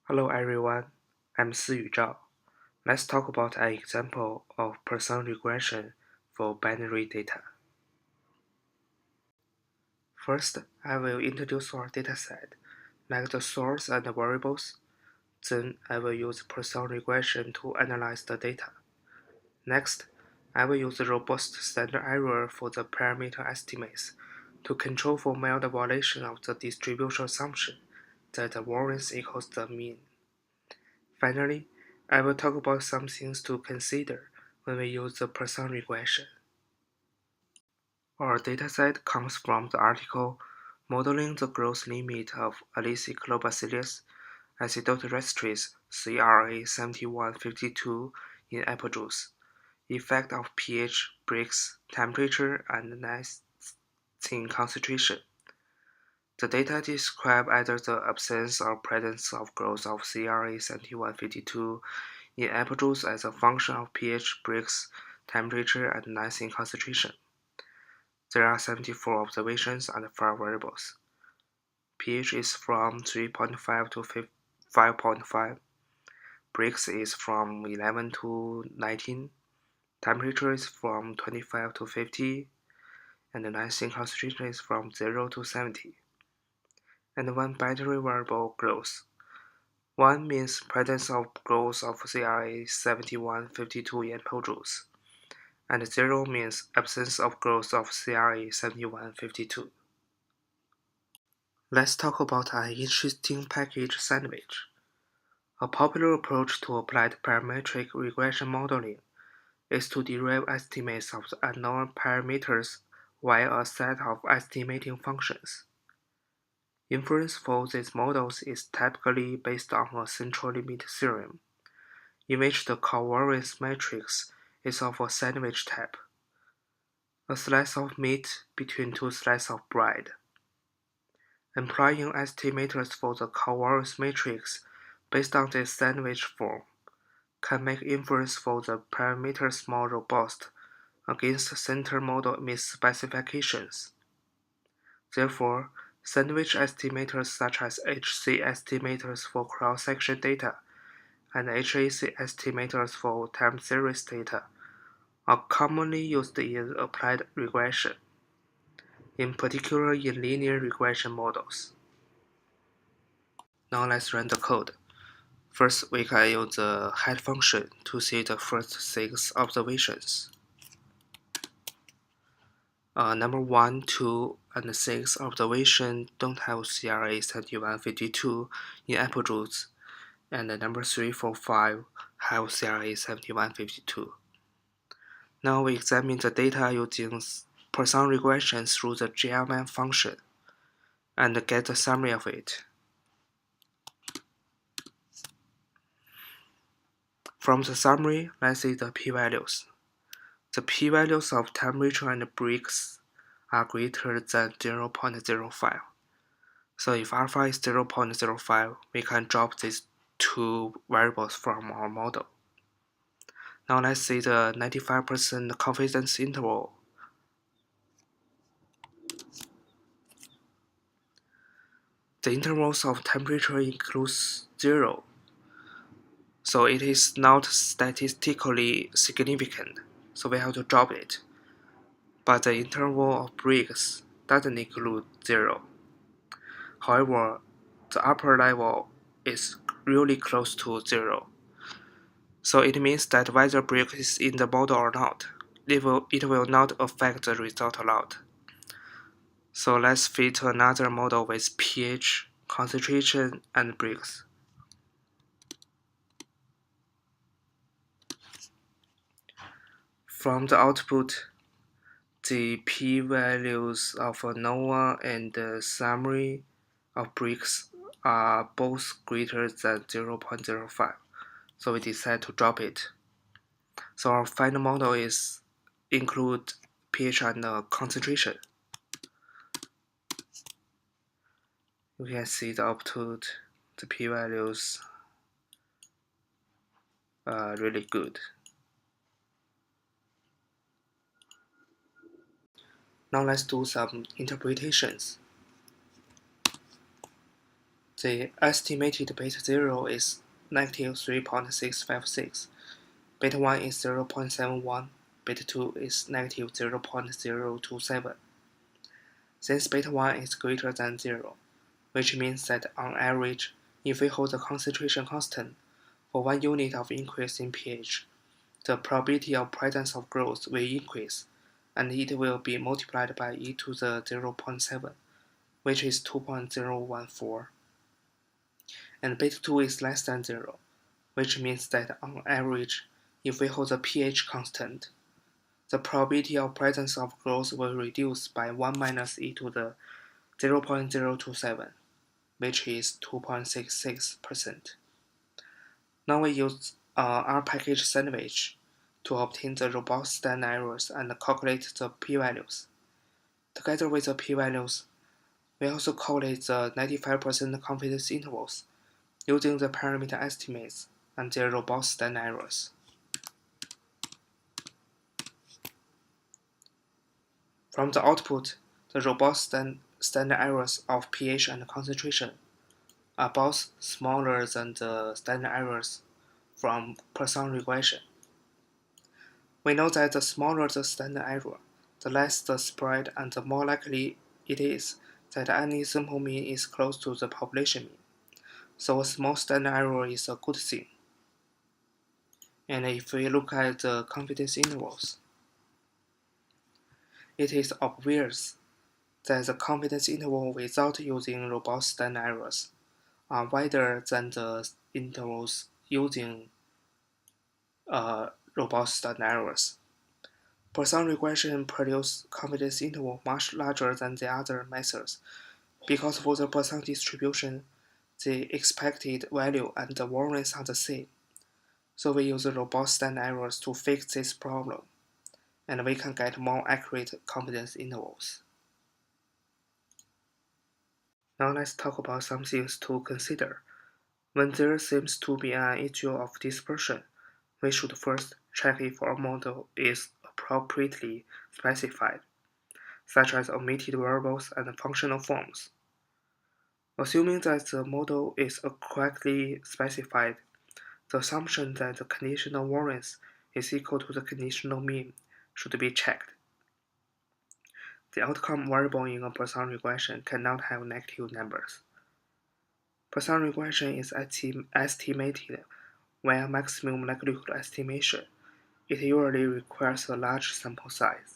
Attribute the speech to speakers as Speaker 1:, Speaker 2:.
Speaker 1: Hello everyone, I'm Siyu Zhao. Let's talk about an example of Poisson regression for binary data. First, I will introduce our dataset, like the source and the variables. Then I will use Poisson regression to analyze the data. Next, I will use robust standard error for the parameter estimates to control for mild violation of the distribution assumption that the variance equals the mean. Finally, I will talk about some things to consider when we use the Poisson regression. Our dataset comes from the article Modeling the Growth Limit of Lactobacillus acidoterestris CRA 7152 in apple juice. Effect of pH, Brix, temperature, and nicotine concentration. The data describe either the absence or presence of growth of CRA 7152 in apple juice as a function of pH, Brix, temperature, and nicotine concentration. There are 74 observations and 5 variables. pH is from 3.5 to 5.5. Brix is from 11 to 19. Temperature is from 25 to 50. And the nicotine concentration is from 0 to 70. And one binary variable growth. One means presence of growth of CRA 7152 in apple juice, and 0 means absence of growth of CRA 7152. Let's talk about an interesting package sandwich. A popular approach to applied parametric regression modeling is to derive estimates of the unknown parameters via a set of estimating functions. Inference for these models is typically based on a central limit theorem, in which the covariance matrix is of a sandwich type, a slice of meat between two slices of bread. Employing estimators for the covariance matrix based on this sandwich form can make inference for the parameters more robust against center model misspecifications. Therefore, sandwich estimators such as HC estimators for cross-section data and HAC estimators for time series data are commonly used in applied regression, in particular in linear regression models. Now let's run the code. First, we can use the head function to see the first 6 observations. Number 1, 2, and 6 observation don't have CRA 7152 in apple juice, and number 3, 4, 5 have CRA 7152. Now we examine the data using Poisson regression through the GLM function and get the summary of it. From the summary, let's see the p-values. The p-values of temperature and Brix are greater than 0.05. So if alpha is 0.05, we can drop these two variables from our model. Now let's see the 95% confidence interval. The intervals of temperature includes 0, so it is not statistically significant, so we have to drop it. But the interval of Brix doesn't include 0. However, the upper level is really close to 0. So it means that whether Brix is in the model or not, it will not affect the result a lot. So let's fit another model with pH, concentration, and Brix. From the output, the p-values of ANOVA and the summary of Brix are both greater than 0.05, so we decide to drop it. So our final model is include pH and concentration. You can see the output, the p-values are really good. Now let's do some interpretations. The estimated beta 0 is negative 3.656, beta 1 is 0.71, beta 2 is negative 0.027. Since beta 1 is greater than 0, which means that on average, if we hold the concentration constant for 1 unit of increase in pH, the probability of presence of growth will increase, and it will be multiplied by e to the 0.7, which is 2.014. And beta 2 is less than 0, which means that on average, if we hold the pH constant, the probability of presence of growth will reduce by 1 minus e to the 0.027, which is 2.66%. Now we use R package sandwich to obtain the robust standard errors and calculate the p-values. Together with the p-values, we also calculate the 95% confidence intervals using the parameter estimates and their robust standard errors. From the output, the robust standard errors of pH and concentration are both smaller than the standard errors from Poisson regression. We know that the smaller the standard error, the less the spread and the more likely it is that any simple mean is close to the population mean. So a small standard error is a good thing. And if we look at the confidence intervals, it is obvious that the confidence interval without using robust standard errors are wider than the intervals using robust standard errors. Poisson regression produces confidence interval much larger than the other methods, because for the Poisson distribution, the expected value and the variance are the same. So we use robust standard errors to fix this problem, and we can get more accurate confidence intervals. Now let's talk about some things to consider. When there seems to be an issue of dispersion, we should first check if our model is appropriately specified, such as omitted variables and functional forms. Assuming that the model is correctly specified, the assumption that the conditional variance is equal to the conditional mean should be checked. The outcome variable in a Poisson regression cannot have negative numbers. Poisson regression is estimated via maximum likelihood estimation. It usually requires a large sample size.